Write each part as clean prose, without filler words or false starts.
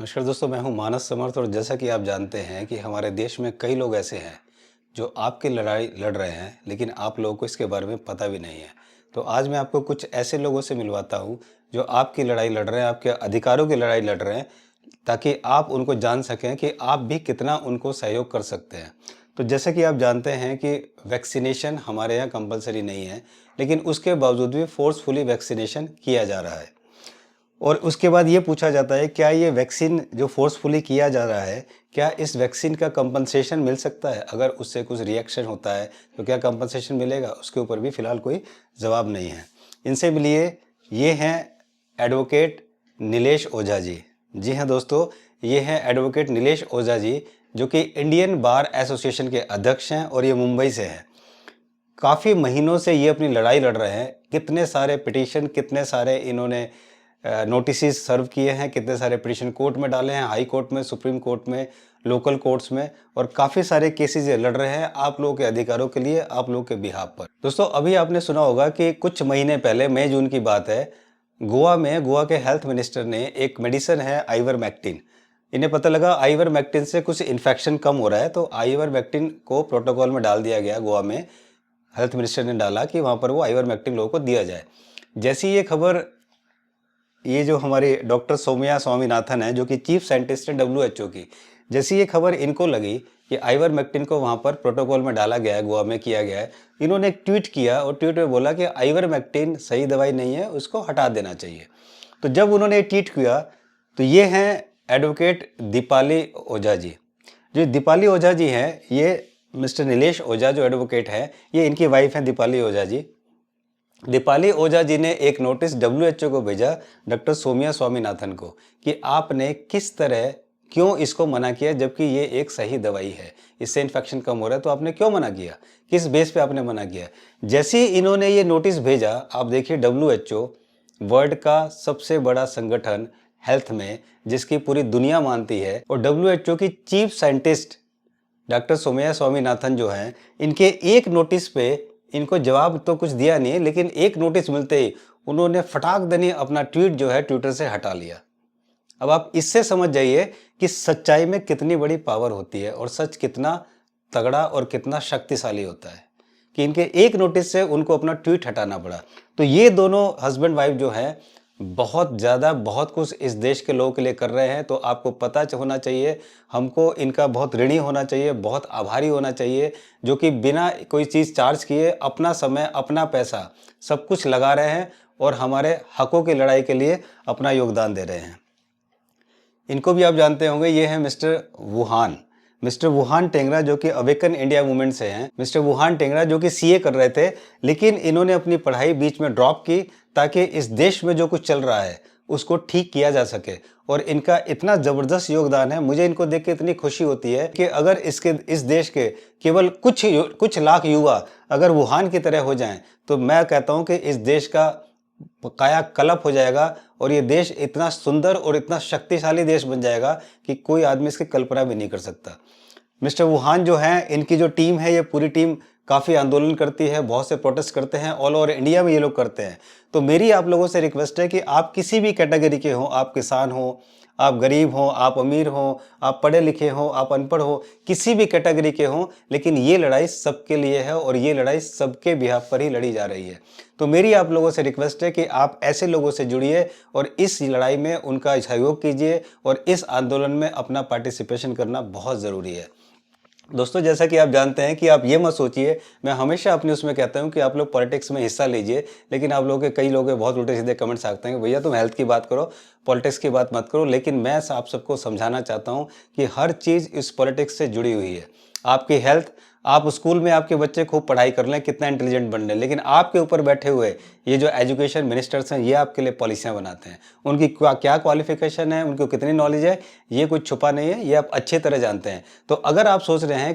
नमस्कार दोस्तों, मैं हूं मानस समर्थ। और जैसा कि आप जानते हैं कि हमारे देश में कई लोग ऐसे हैं जो आपकी लड़ाई लड़ रहे हैं, लेकिन आप लोगों को इसके बारे में पता भी नहीं है। तो आज मैं आपको कुछ ऐसे लोगों से मिलवाता हूं जो आपकी लड़ाई लड़ रहे हैं, आपके अधिकारों की लड़ाई लड़ रहे हैं, ताकि आप उनको जान सकें कि आप भी कितना उनको सहयोग कर सकते हैं। तो जैसे कि आप जानते हैं कि वैक्सीनेशन हमारे यहाँ कंपलसरी नहीं है, लेकिन उसके बावजूद भी फोर्सफुली वैक्सीनेशन किया जा रहा है। और उसके बाद ये पूछा जाता है, क्या ये वैक्सीन जो फोर्सफुली किया जा रहा है, क्या इस वैक्सीन का कंपनसेशन मिल सकता है? अगर उससे कुछ रिएक्शन होता है तो क्या कंपनसेशन मिलेगा? उसके ऊपर भी फ़िलहाल कोई जवाब नहीं है। इनसे मिलिए, ये हैं एडवोकेट नीलेश ओझा जी। जी हाँ दोस्तों, ये हैं एडवोकेट नीलेश ओझा जी, जो कि इंडियन बार एसोसिएशन के अध्यक्ष हैं और ये मुंबई से हैं। काफ़ी महीनों से ये अपनी लड़ाई लड़ रहे हैं। कितने सारे पिटीशन, कितने सारे इन्होंने नोटिसेस सर्व किए हैं, कितने सारे पिटीशन कोर्ट में डाले हैं, हाई कोर्ट में, सुप्रीम कोर्ट में, लोकल कोर्ट्स में, और काफ़ी सारे केसेस ये लड़ रहे हैं आप लोगों के अधिकारों के लिए, आप लोगों के बिहाफ पर। दोस्तों, अभी आपने सुना होगा कि कुछ महीने पहले, मई जून की बात है, गोवा में गोवा के हेल्थ मिनिस्टर ने एक मेडिसिन है आइवरमेक्टिन। इन्हें पता लगा आइवरमेक्टिन से कुछ इन्फेक्शन कम हो रहा है, तो आइवरमेक्टिन को प्रोटोकॉल में डाल दिया गया। गोवा में हेल्थ मिनिस्टर ने डाला कि वहाँ पर वो आइवरमेक्टिन लोगों को दिया जाए। जैसी ये खबर, ये जो हमारे डॉक्टर सौम्या स्वामीनाथन है, जो कि चीफ साइंटिस्ट है WHO की, जैसी ये खबर इनको लगी कि आइवरमेक्टिन को वहाँ पर प्रोटोकॉल में डाला गया है, गोवा में किया गया है, इन्होंने एक ट्वीट किया और ट्वीट में बोला कि आइवरमेक्टिन सही दवाई नहीं है, उसको हटा देना चाहिए। तो जब उन्होंने ये ट्वीट किया, तो ये हैं एडवोकेट दीपाली ओझा जी। जो दीपाली ओझा जी हैं, ये मिस्टर नीलेश ओझा जो एडवोकेट हैं, ये इनकी वाइफ हैं दीपाली ओझा जी। दीपाली ओझा जी ने एक नोटिस WHO को भेजा, डॉक्टर सौम्या स्वामीनाथन को, कि आपने किस तरह, क्यों इसको मना किया, जबकि ये एक सही दवाई है, इससे इन्फेक्शन कम हो रहा है, तो आपने क्यों मना किया, किस बेस पे आपने मना किया। जैसे ही इन्होंने ये नोटिस भेजा, आप देखिए WHO, वर्ल्ड का सबसे बड़ा संगठन हेल्थ में, जिसकी पूरी दुनिया मानती है, और WHO की chief scientist doctor Soumya Swaminathan जो हैं, इनके एक नोटिस पे इनको जवाब तो कुछ दिया नहीं है, लेकिन एक नोटिस मिलते ही उन्होंने फटाक दनी अपना ट्वीट जो है ट्विटर से हटा लिया। अब आप इससे समझ जाइए कि सच्चाई में कितनी बड़ी पावर होती है और सच कितना तगड़ा और कितना शक्तिशाली होता है, कि इनके एक नोटिस से उनको अपना ट्वीट हटाना पड़ा। तो ये दोनों हस्बैंड वाइफ जो हैं, बहुत ज़्यादा, बहुत कुछ इस देश के लोगों के लिए कर रहे हैं। तो आपको पता होना चाहिए, हमको इनका बहुत ऋणी होना चाहिए, बहुत आभारी होना चाहिए, जो कि बिना कोई चीज़ चार्ज किए अपना समय, अपना पैसा सब कुछ लगा रहे हैं और हमारे हकों की लड़ाई के लिए अपना योगदान दे रहे हैं। इनको भी आप जानते होंगे, ये हैं मिस्टर वुहान टेंगरा, जो कि अवेकन इंडिया मूवमेंट से हैं। मिस्टर वुहान टेंगरा जो कि CA कर रहे थे, लेकिन इन्होंने अपनी पढ़ाई बीच में ड्रॉप की, ताकि इस देश में जो कुछ चल रहा है उसको ठीक किया जा सके। और इनका इतना ज़बरदस्त योगदान है, मुझे इनको देख के इतनी खुशी होती है कि अगर इस देश के केवल कुछ लाख युवा अगर वुहान की तरह हो जाएं, तो मैं कहता हूं कि इस देश का कायाकल्प हो जाएगा और ये देश इतना सुंदर और इतना शक्तिशाली देश बन जाएगा कि कोई आदमी इसकी कल्पना भी नहीं कर सकता। मिस्टर वुहान जो हैं, इनकी जो टीम है, ये पूरी टीम काफ़ी आंदोलन करती है, बहुत से प्रोटेस्ट करते हैं, ऑल ओवर इंडिया में ये लोग करते हैं। तो मेरी आप लोगों से रिक्वेस्ट है कि आप किसी भी कैटेगरी के हों, आप किसान हो, आप गरीब हो, आप अमीर हो, आप पढ़े लिखे हो, आप अनपढ़ हो, किसी भी कैटेगरी के हों, लेकिन ये लड़ाई सबके लिए है और ये लड़ाई सबके बिहाफ पर ही लड़ी जा रही है। तो मेरी आप लोगों से रिक्वेस्ट है कि आप ऐसे लोगों से जुड़िए और इस लड़ाई में उनका सहयोग कीजिए, और इस आंदोलन में अपना पार्टिसिपेशन करना बहुत ज़रूरी है। दोस्तों, जैसा कि आप जानते हैं कि आप ये मत सोचिए, मैं हमेशा अपने उसमें कहता हूं कि आप लोग पॉलिटिक्स में हिस्सा लीजिए, लेकिन आप लोगों के कई लोग बहुत उल्टे सीधे कमेंट्स आते हैं कि भैया तुम हेल्थ की बात करो, पॉलिटिक्स की बात मत करो। लेकिन मैं आप सबको समझाना चाहता हूं कि हर चीज़ इस पॉलिटिक्स से जुड़ी हुई है। आपकी हेल्थ, आप स्कूल में आपके बच्चे खूब पढ़ाई कर लें, कितना इंटेलिजेंट बन लें, लेकिन आपके ऊपर बैठे हुए ये जो एजुकेशन मिनिस्टर्स हैं, ये आपके लिए पॉलिसियाँ बनाते हैं। उनकी क्या क्वालिफिकेशन है, उनको कितनी नॉलेज है, ये कुछ छुपा नहीं है, ये आप अच्छी तरह जानते हैं। तो अगर आप सोच रहे हैं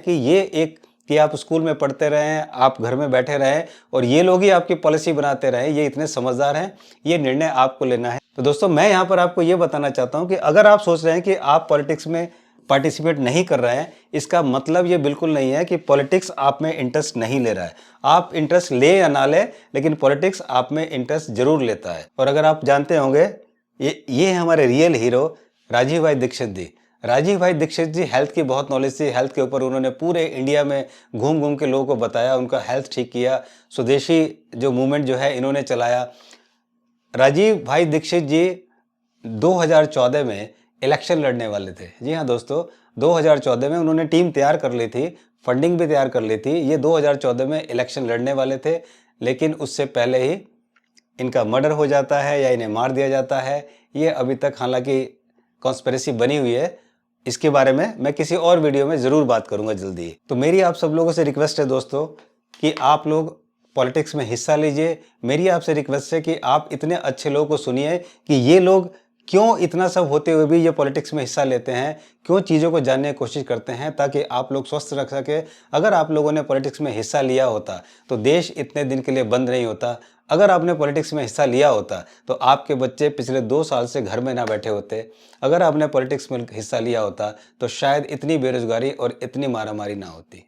कि आप स्कूल में पढ़ते रहें, आप घर में बैठे रहें और ये लोग ही आपकी पॉलिसी बनाते रहें, ये इतने समझदार हैं, ये निर्णय आपको लेना है। तो दोस्तों, मैं यहाँ पर आपको ये बताना चाहता हूँ कि अगर आप सोच रहे हैं कि आप पॉलिटिक्स में पार्टिसिपेट नहीं कर रहे हैं, इसका मतलब ये बिल्कुल नहीं है कि पॉलिटिक्स आप में इंटरेस्ट नहीं ले रहा है। आप इंटरेस्ट ले या ना ले, लेकिन पॉलिटिक्स आप में इंटरेस्ट जरूर लेता है। और अगर आप जानते होंगे, ये हमारे रियल हीरो राजीव भाई दीक्षित जी। राजीव भाई दीक्षित जी हेल्थ की बहुत नॉलेज थी, हेल्थ के ऊपर उन्होंने पूरे इंडिया में घूम घूम के लोगों को बताया, उनका हेल्थ ठीक किया, स्वदेशी जो मूवमेंट जो है इन्होंने चलाया। राजीव भाई दीक्षित जी 2014 में इलेक्शन लड़ने वाले थे। जी हाँ दोस्तों, 2014 में उन्होंने टीम तैयार कर ली थी, फंडिंग भी तैयार कर ली थी। ये 2014 में इलेक्शन लड़ने वाले थे, लेकिन उससे पहले ही इनका मर्डर हो जाता है या इन्हें मार दिया जाता है। ये अभी तक हालांकि कॉन्स्पिरेसी बनी हुई है। इसके बारे में मैं किसी और वीडियो में ज़रूर बात करूंगा जल्दी ही। तो मेरी आप सब लोगों से रिक्वेस्ट है दोस्तों कि आप लोग पॉलिटिक्स में हिस्सा लीजिए। मेरी आपसे रिक्वेस्ट है कि आप इतने अच्छे लोगों को सुनिए कि ये लोग क्यों इतना सब होते हुए भी ये पॉलिटिक्स में हिस्सा लेते हैं, क्यों चीज़ों को जानने की कोशिश करते हैं, ताकि आप लोग स्वस्थ रख सके। अगर आप लोगों ने पॉलिटिक्स में हिस्सा लिया होता तो देश इतने दिन के लिए बंद नहीं होता। अगर आपने पॉलिटिक्स में हिस्सा लिया होता तो आपके बच्चे पिछले 2 साल से घर में ना बैठे होते। अगर आपने पॉलिटिक्स में हिस्सा लिया होता तो शायद इतनी बेरोजगारी और इतनी मारामारी ना होती।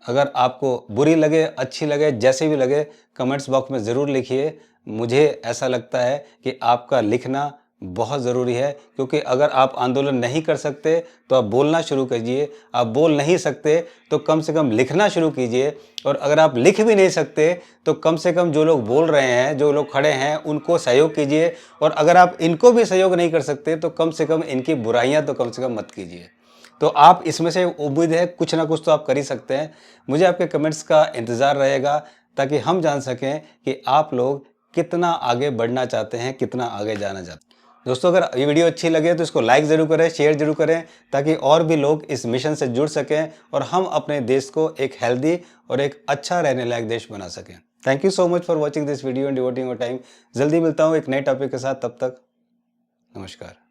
अगर आपको बुरी लगे, अच्छी लगे, जैसे भी लगे, कमेंट्स बॉक्स में ज़रूर लिखिए। मुझे ऐसा लगता है कि आपका लिखना बहुत ज़रूरी है, क्योंकि अगर आप आंदोलन नहीं कर सकते तो आप बोलना शुरू कीजिए। आप बोल नहीं सकते तो कम से कम लिखना शुरू कीजिए। और अगर आप लिख भी नहीं सकते तो कम से कम जो लोग बोल रहे हैं, जो लोग खड़े हैं, उनको सहयोग कीजिए। और अगर आप इनको भी सहयोग नहीं कर सकते तो कम से कम इनकी बुराइयाँ तो कम से कम मत कीजिए। तो आप इसमें से उम्मीद है कुछ ना कुछ तो आप कर ही सकते हैं। मुझे आपके कमेंट्स का इंतज़ार रहेगा, ताकि हम जान सकें कि आप लोग कितना आगे बढ़ना चाहते हैं, कितना आगे जाना चाहते हैं। दोस्तों, अगर ये वीडियो अच्छी लगे तो इसको लाइक ज़रूर करें, शेयर ज़रूर करें, ताकि और भी लोग इस मिशन से जुड़ सकें और हम अपने देश को एक हेल्दी और एक अच्छा रहने लायक देश बना सकें। Thank you so much for watching this video and devoting your time. जल्दी मिलता हूँ एक नए टॉपिक के साथ, तब तक नमस्कार।